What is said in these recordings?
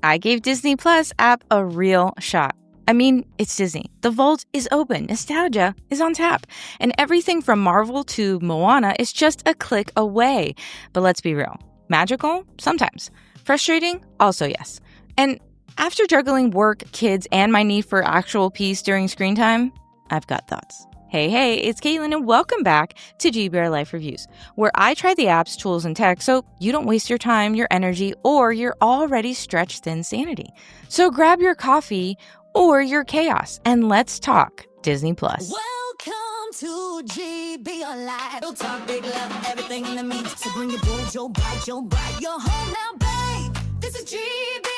I gave Disney Plus app a real shot. I mean, it's Disney. The vault is open. Nostalgia is on tap. And everything from Marvel to Moana is just a click away. But let's be real. Magical? Sometimes. Frustrating? Also yes. And after juggling work, kids, and my need for actual peace during screen time, I've got thoughts. Hey, it's Kaitlyn, and welcome back to GBRLIFE Reviews, where I try the apps, tools, and tech so you don't waste your time, your energy, or your already stretched thin sanity. So grab your coffee or your chaos, and let's talk Disney Plus. Welcome to GBRLIFE. We'll talk big love, everything in the mix. So bring your board, your bite, your bright. You're home now, babe. This is GBRLIFE.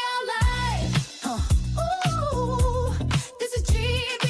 Ooh, this is GBRLIFE.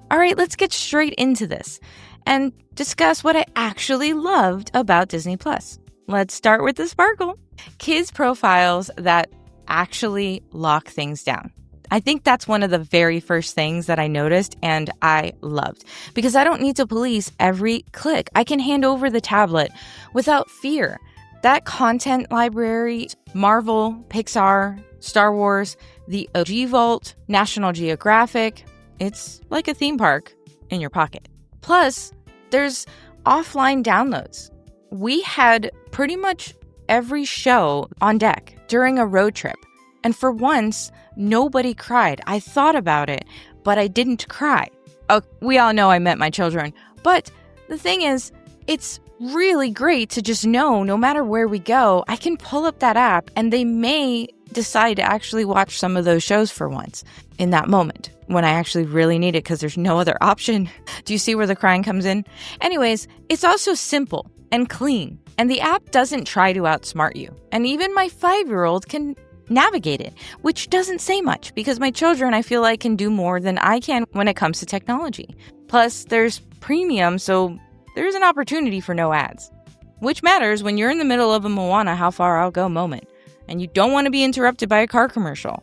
All right, let's get straight into this and discuss what I actually loved about Disney Plus. Let's start with the sparkle. Kids' profiles that actually lock things down. I think that's one of the very first things that I noticed and I loved because I don't need to police every click. I can hand over the tablet without fear. That content library, Marvel, Pixar, Star Wars, the OG Vault, National Geographic, it's like a theme park in your pocket. Plus, there's offline downloads. We had pretty much every show on deck during a road trip. And for once, nobody cried. I thought about it, but I didn't cry. Oh, we all know I meant my children. But the thing is, it's really great to just know no matter where we go, I can pull up that app and they may decide to actually watch some of those shows for once in that moment when I actually really need it because there's no other option. Do you see where the crying comes in? Anyways, it's also simple and clean, and the app doesn't try to outsmart you. And even my 5-year-old can navigate it, which doesn't say much because my children, I feel like, can do more than I can when it comes to technology. Plus, there's premium, so there's an opportunity for no ads, which matters when you're in the middle of a Moana how far I'll go moment, and you don't want to be interrupted by a car commercial.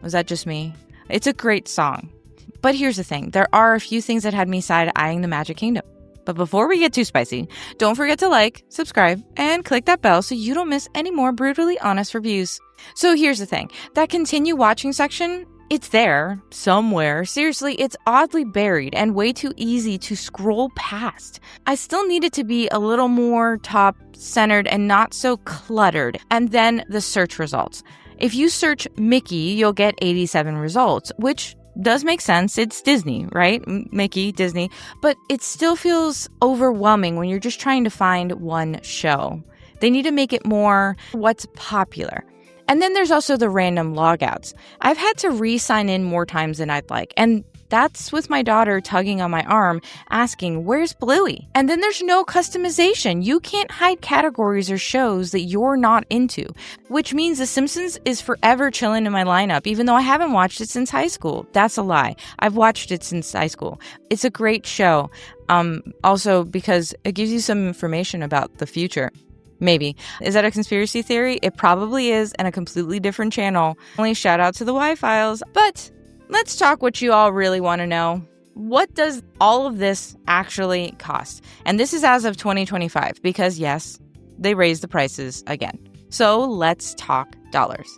Was that just me? It's a great song. But here's the thing. There are a few things that had me side-eyeing the Magic Kingdom. But before we get too spicy, don't forget to like, subscribe, and click that bell so you don't miss any more brutally honest reviews. So here's the thing. That continue watching section, it's there somewhere. Seriously, it's oddly buried and way too easy to scroll past. I still need it to be a little more top-centered and not so cluttered. And then the search results. If you search Mickey, you'll get 87 results, which does make sense. It's Disney, right? Mickey, Disney. But it still feels overwhelming when you're just trying to find one show. They need to make it more what's popular. And then there's also the random logouts. I've had to re-sign in more times than I'd like. And that's with my daughter tugging on my arm, asking, where's Bluey? And then there's no customization. You can't hide categories or shows that you're not into, which means The Simpsons is forever chilling in my lineup, even though I haven't watched it since high school. That's a lie. I've watched it since high school. It's a great show. Also because it gives you some information about the future. Maybe. Is that a conspiracy theory? It probably is, and a completely different channel. Only shout out to the Y-Files. But let's talk what you all really want to know. What does all of this actually cost? And this is as of 2025, because yes, they raised the prices again. So let's talk dollars.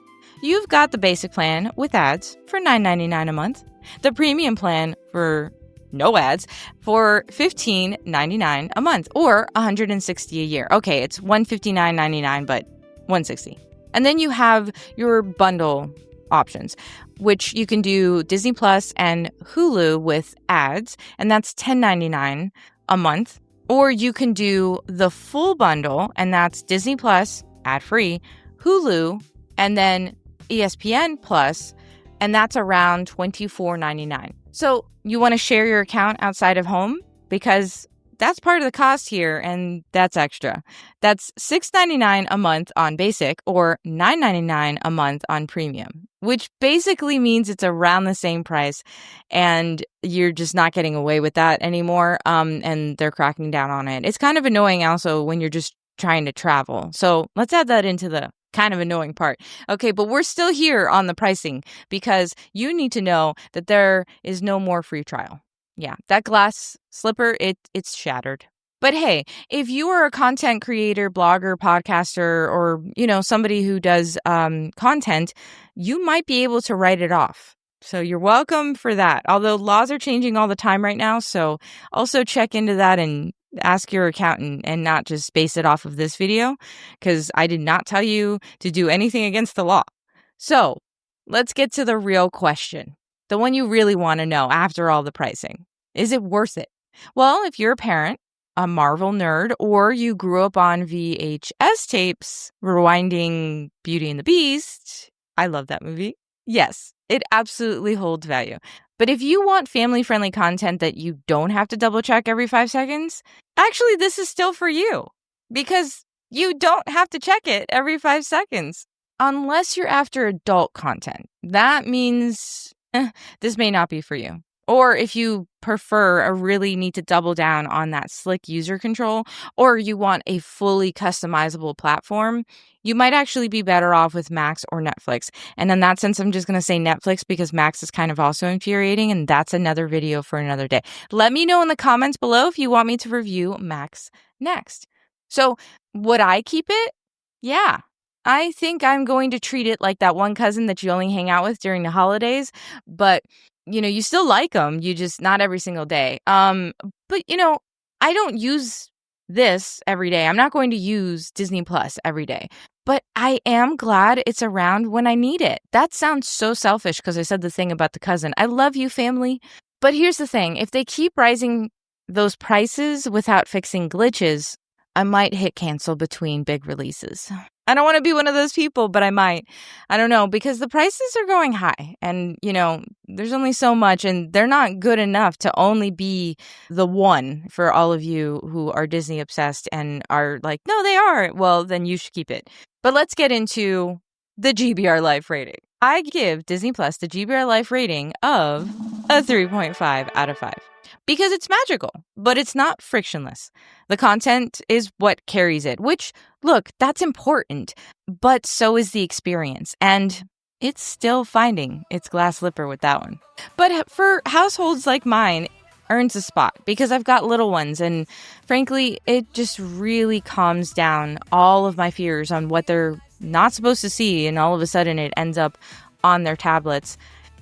You've got the basic plan with ads for $9.99 a month. The premium plan for no ads for $15.99 a month or $160 a year. Okay, it's $159.99, but $160. And then you have your bundle options, which you can do Disney Plus and Hulu with ads, and that's $10.99 a month. Or you can do the full bundle, and that's Disney Plus, ad-free, Hulu, and then ESPN Plus, and that's around $24.99. So you want to share your account outside of home? Because that's part of the cost here, and that's extra. That's $6.99 a month on basic or $9.99 a month on premium, which basically means it's around the same price, and you're just not getting away with that anymore, and they're cracking down on it. It's kind of annoying also when you're just trying to travel. So let's add that into the kind of annoying part. Okay, but we're still here on the pricing because you need to know that there is no more free trial. Yeah, that glass slipper, it's shattered. But hey, if you are a content creator, blogger, podcaster, or, somebody who does content, you might be able to write it off. So you're welcome for that. Although laws are changing all the time right now. So also check into that and ask your accountant and not just base it off of this video, because I did not tell you to do anything against the law. So let's get to the real question, the one you really want to know after all the pricing. Is it worth it? Well, if you're a parent, a Marvel nerd, or you grew up on VHS tapes rewinding Beauty and the Beast, I love that movie. Yes, it absolutely holds value. But if you want family-friendly content that you don't have to double-check every 5 seconds, actually, this is still for you, because you don't have to check it every 5 seconds. Unless you're after adult content. That means this may not be for you. Or if you prefer or really need to double down on that slick user control, or you want a fully customizable platform, you might actually be better off with Max or Netflix. And in that sense, I'm just going to say Netflix because Max is kind of also infuriating, and that's another video for another day. Let me know in the comments below if you want me to review Max next. So would I keep it? Yeah. I think I'm going to treat it like that one cousin that you only hang out with during the holidays, but you still like them, you just not every single day. But I don't use this every day. I'm not going to use Disney Plus every day, but I am glad it's around when I need it. That sounds so selfish because I said the thing about the cousin. I love you, family. But here's the thing. If they keep rising those prices without fixing glitches, I might hit cancel between big releases. I don't want to be one of those people, but I might. I don't know, because the prices are going high and, there's only so much, and they're not good enough to only be the one for all of you who are Disney obsessed and are like, no, they are. Well, then you should keep it. But let's get into the GBRLIFE rating. I give Disney Plus the GBRLIFE rating of a 3.5 out of 5. Because it's magical, but it's not frictionless. The content is what carries it, which, look, that's important, but so is the experience. And it's still finding its glass slipper with that one. But for households like mine, earns a spot because I've got little ones. And frankly, it just really calms down all of my fears on what they're not supposed to see. And all of a sudden it ends up on their tablets,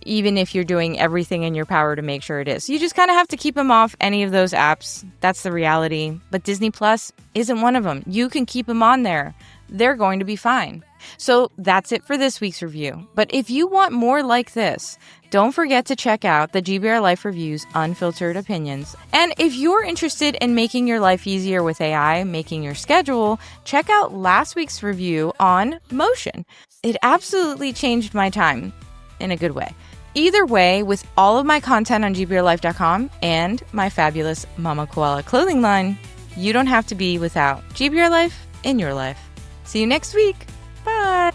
even if you're doing everything in your power to make sure it is. You just kind of have to keep them off any of those apps. That's the reality. But Disney Plus isn't one of them. You can keep them on there. They're going to be fine. So that's it for this week's review. But if you want more like this, don't forget to check out the GBRLIFE Review's Unfiltered Opinions. And if you're interested in making your life easier with AI, making your schedule, check out last week's review on Motion. It absolutely changed my time in a good way. Either way, with all of my content on GBRLIFE.com and my fabulous Mama Koala clothing line, you don't have to be without GBRLIFE in your life. See you next week. Bye.